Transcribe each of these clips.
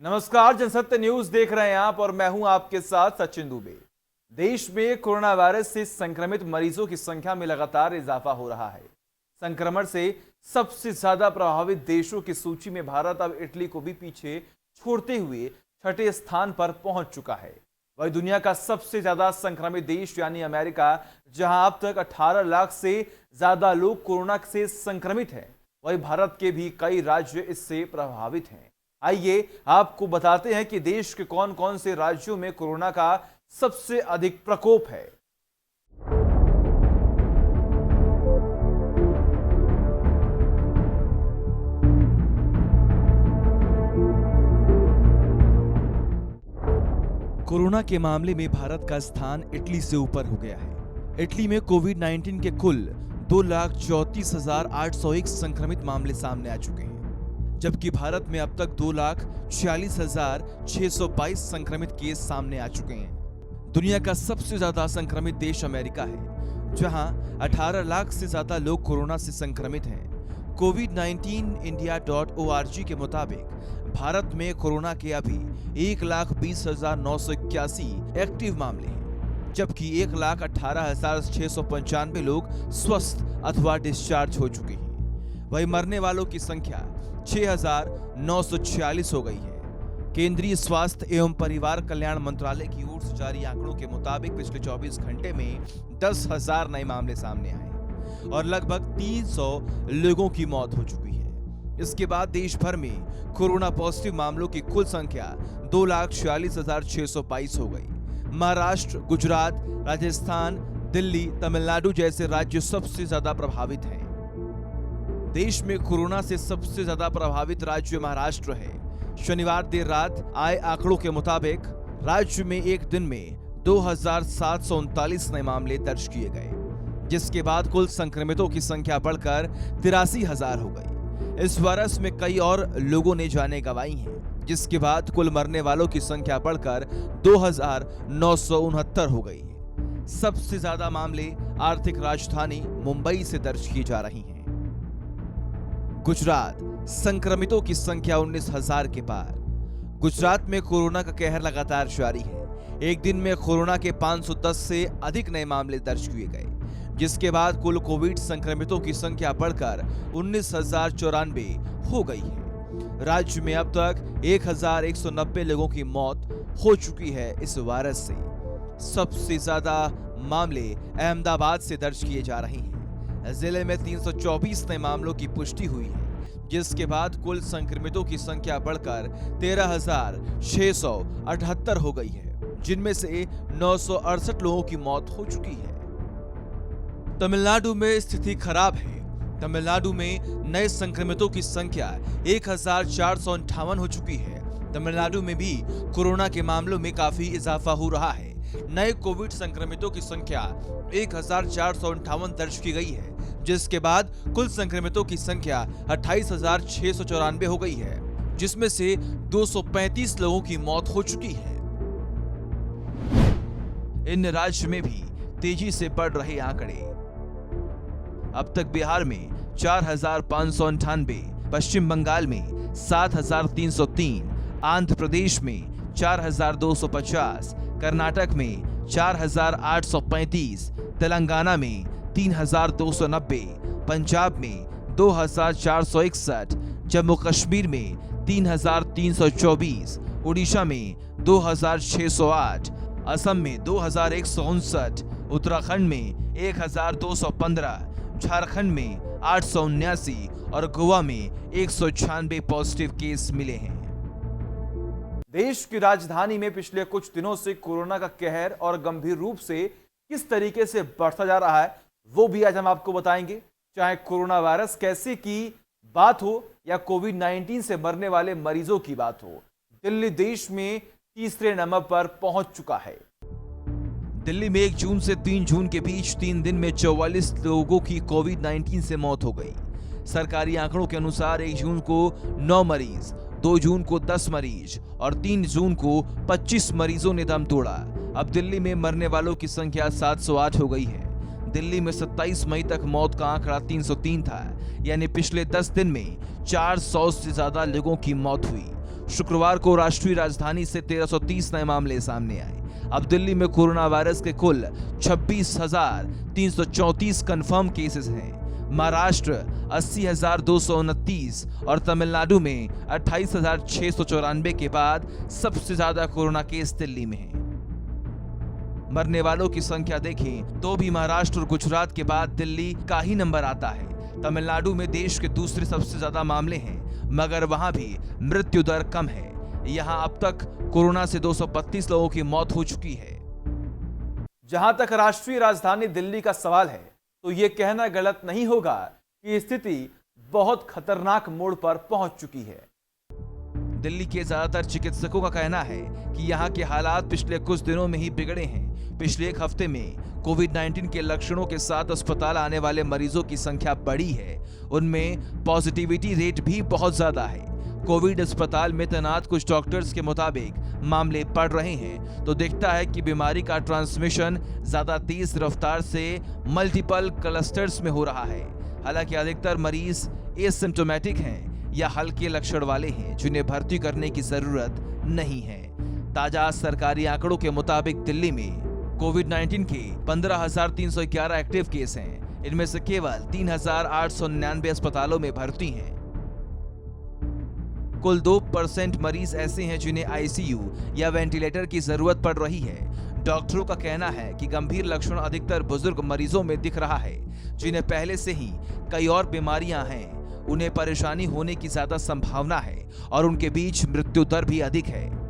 नमस्कार, जनसत्य न्यूज देख रहे हैं आप और मैं हूं आपके साथ सचिन दुबे। देश में कोरोना वायरस से संक्रमित मरीजों की संख्या में लगातार इजाफा हो रहा है। संक्रमण से सबसे ज्यादा प्रभावित देशों की सूची में भारत अब इटली को भी पीछे छोड़ते हुए छठे स्थान पर पहुंच चुका है। वही दुनिया का सबसे ज्यादा संक्रमित देश यानी अमेरिका, जहां अब तक 18 लाख से ज्यादा लोग कोरोना से संक्रमित हैं, वही भारत के भी कई राज्य इससे प्रभावित हैं। आइए आपको बताते हैं कि देश के कौन कौन से राज्यों में कोरोना का सबसे अधिक प्रकोप है। कोरोना के मामले में भारत का स्थान इटली से ऊपर हो गया है। इटली में कोविड-19 के कुल 2,34,801 संक्रमित मामले सामने आ चुके हैं, जबकि भारत में अब तक 2,46,622 संक्रमित केस सामने आ चुके हैं। दुनिया का सबसे ज्यादा संक्रमित देश अमेरिका है, जहां 18 लाख से ज्यादा लोग कोरोना से संक्रमित हैं। covid19india.org के मुताबिक भारत में कोरोना के अभी 1,20,981 एक्टिव मामले हैं, जबकि 1,18,695 लोग स्वस्थ अथवा डिस्चार्ज हो चुके हैं। वहीं मरने वालों की संख्या 6,946 हो गई है। केंद्रीय स्वास्थ्य एवं परिवार कल्याण मंत्रालय की ओर से जारी आंकड़ों के मुताबिक पिछले 24 घंटे में 10,000 नए मामले सामने आए और लगभग 300 लोगों की मौत हो चुकी है। इसके बाद देश भर में कोरोना पॉजिटिव मामलों की कुल संख्या 2,46,622 हो गई। महाराष्ट्र, गुजरात, राजस्थान, दिल्ली, तमिलनाडु जैसे राज्य सबसे ज्यादा प्रभावित हैं। देश में कोरोना से सबसे ज्यादा प्रभावित राज्य महाराष्ट्र है। शनिवार देर रात आए आंकड़ों के मुताबिक राज्य में एक दिन में 2,739 नए मामले दर्ज किए गए, जिसके बाद कुल संक्रमितों की संख्या बढ़कर 83,000 हो गई। इस वायरस में कई और लोगों ने जानें गंवाई हैं, जिसके बाद कुल मरने वालों की संख्या बढ़कर 2,969 हो गई है। सबसे ज्यादा मामले आर्थिक राजधानी मुंबई से दर्ज किए जा रही हैं। गुजरात, संक्रमितों की संख्या 19,000 के पार। गुजरात में कोरोना का कहर लगातार जारी है। एक दिन में कोरोना के 510 से अधिक नए मामले दर्ज किए गए, जिसके बाद कुल कोविड संक्रमितों की संख्या बढ़कर 19,094 हो गई है। राज्य में अब तक 1,190 लोगों की मौत हो चुकी है इस वायरस से। सबसे ज्यादा मामले अहमदाबाद से दर्ज किए जा रहे हैं। जिले में 324 नए मामलों की पुष्टि हुई है, जिसके बाद कुल संक्रमितों की संख्या बढ़कर 13,678 हो गई है, जिनमें से 968 लोगों की मौत हो चुकी है। तमिलनाडु में स्थिति खराब है। तमिलनाडु में नए संक्रमितों की संख्या 1,458 हो चुकी है। तमिलनाडु में भी कोरोना के मामलों में काफी इजाफा हो रहा है। नए कोविड संक्रमितों की संख्या 1,458 दर्ज की गई है, जिसके बाद कुल संक्रमितों की संख्या 28,694 हो गई है, जिसमें से 235 लोगों की मौत हो चुकी है। इन राज्य में भी तेजी से बढ़ रहे आंकड़े। अब तक बिहार में 4,598, पश्चिम बंगाल में 7,303, आंध्र प्रदेश में 4,250, कर्नाटक में 4,835, तेलंगाना में 3,290, पंजाब में 2,461, जम्मू कश्मीर में 3,324, उड़ीसा में 2,608, असम में 2,159, उत्तराखंड में 1,215, झारखंड में 879 और गोवा में 196 पॉजिटिव केस मिले हैं। देश की राजधानी में पिछले कुछ दिनों से कोरोना का कहर और गंभीर रूप से किस तरीके से बढ़ता जा रहा है, वो भी आज हम आपको बताएंगे। चाहे कोरोना वायरस कैसे की बात हो या कोविड-19 से मरने वाले मरीजों की बात हो, दिल्ली देश में तीसरे नंबर पर पहुंच चुका है। दिल्ली में 1 जून से 3 जून के बीच 3 दिन में 44 लोगों की कोविड-19 से मौत हो गई। सरकारी आंकड़ों के अनुसार 1 जून को 9 मरीज, 2 जून को 10 मरीज और 3 जून को 25 मरीजों ने दम तोड़ा। अब दिल्ली में मरने वालों की संख्या 708 हो गई है। दिल्ली में 27 मई तक मौत का आंकड़ा 303 था, यानी पिछले 10 दिन में 400 से ज्यादा लोगों की मौत हुई। शुक्रवार को राष्ट्रीय राजधानी से 1330 नए मामले सामने आए। अब दिल्ली में कोरोना वायरस के कुल 26,334 कंफर्म केसेस हैं। महाराष्ट्र 80,229 और तमिलनाडु में 28,694 के बाद सबसे ज्यादा कोरोना केस दिल्ली में हैं। मरने वालों की संख्या देखें तो भी महाराष्ट्र और गुजरात के बाद दिल्ली का ही नंबर आता है। तमिलनाडु में देश के दूसरे सबसे ज्यादा मामले हैं, मगर वहां भी मृत्यु दर कम है। यहां अब तक कोरोना से 232 लोगों की मौत हो चुकी है। जहां तक राष्ट्रीय राजधानी दिल्ली का सवाल है, तो यह कहना गलत नहीं होगा कि स्थिति बहुत खतरनाक मोड़ पर पहुंच चुकी है। दिल्ली के ज्यादातर चिकित्सकों का कहना है कि यहाँ के हालात पिछले कुछ दिनों में ही बिगड़े हैं। पिछले एक हफ्ते में कोविड-19 के लक्षणों के साथ अस्पताल आने वाले मरीजों की संख्या बढ़ी है। उनमें पॉजिटिविटी रेट भी बहुत ज्यादा है। कोविड अस्पताल में तैनात कुछ डॉक्टर्स के मुताबिक मामले बढ़ रहे हैं, तो दिखता है कि बीमारी का ट्रांसमिशन ज्यादा तेज रफ्तार से मल्टीपल क्लस्टर्स में हो रहा है। हालांकि अधिकतर मरीज एसिम्प्टोमेटिक हैं या हल्के लक्षण वाले हैं, जिन्हें भर्ती करने की जरूरत नहीं है। ताजा सरकारी आंकड़ों के मुताबिक दिल्ली में कोविड-19 के 15,311 एक्टिव केस हैं। इनमें से केवल 3,899 अस्पतालों में भर्ती हैं। कुल 2% मरीज ऐसे हैं जिन्हें आईसीयू या वेंटिलेटर की जरूरत पड़ रही है। डॉक्टरों का कहना है कि गंभीर लक्षण अधिकतर बुजुर्ग मरीजों में दिख रहा है, जिन्हें पहले से ही कई और बीमारियां हैं। उन्हें परेशानी होने की ज्यादा संभावना है और उनके बीच मृत्यु दर भी अधिक है।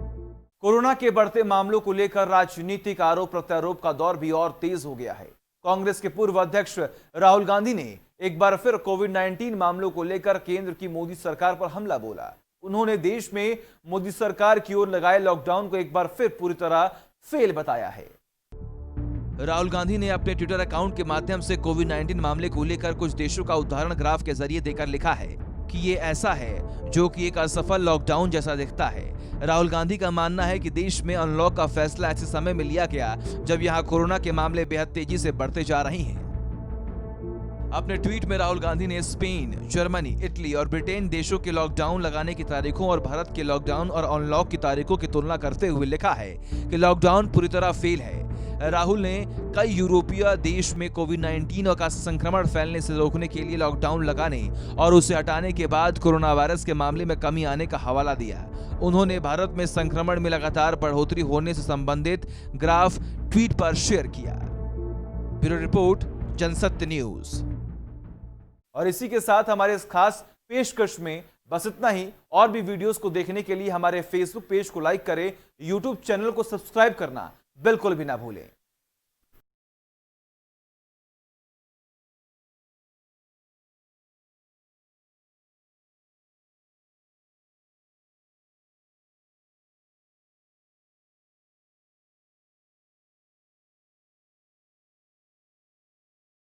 कोरोना के बढ़ते मामलों को लेकर राजनीतिक आरोप प्रत्यारोप का दौर भी और तेज हो गया है। कांग्रेस के पूर्व अध्यक्ष राहुल गांधी ने एक बार फिर कोविड-19 मामलों को लेकर केंद्र की मोदी सरकार पर हमला बोला। उन्होंने देश में मोदी सरकार की ओर लगाए लॉकडाउन को एक बार फिर पूरी तरह फेल बताया है। राहुल गांधी ने अपने ट्विटर अकाउंट के माध्यम से कोविड-19 मामले को लेकर कुछ देशों का उदाहरण ग्राफ के जरिए देकर लिखा है कि ये ऐसा है जो कि एक असफल लॉकडाउन जैसा दिखता है। राहुल गांधी का मानना है कि देश में अनलॉक का फैसला ऐसे समय में लिया गया जब यहाँ कोरोना के मामले बेहद तेजी से बढ़ते जा रहे हैं। अपने ट्वीट में राहुल गांधी ने स्पेन, जर्मनी, इटली और ब्रिटेन देशों के लॉकडाउन लगाने की तारीखों और भारत के लॉकडाउन और अनलॉक की तारीखों की तुलना करते हुए लिखा है कि लॉकडाउन पूरी तरह फेल है। राहुल ने कई यूरोपीय देश में कोविड-19 का संक्रमण फैलने से रोकने के लिए लॉकडाउन लगाने और उसे हटाने के बाद कोरोना वायरस के मामले में कमी आने का हवाला दिया। उन्होंने भारत में संक्रमण में लगातार बढ़ोतरी होने से संबंधित ग्राफ ट्वीट पर शेयर किया। Bureau report, Jansatya news. और इसी के साथ हमारे इस खास पेशकश में बस इतना ही। और भी वीडियोस को देखने के लिए हमारे फेसबुक पेज को लाइक करें, यूट्यूब चैनल को सब्सक्राइब करना बिल्कुल भी ना भूलें।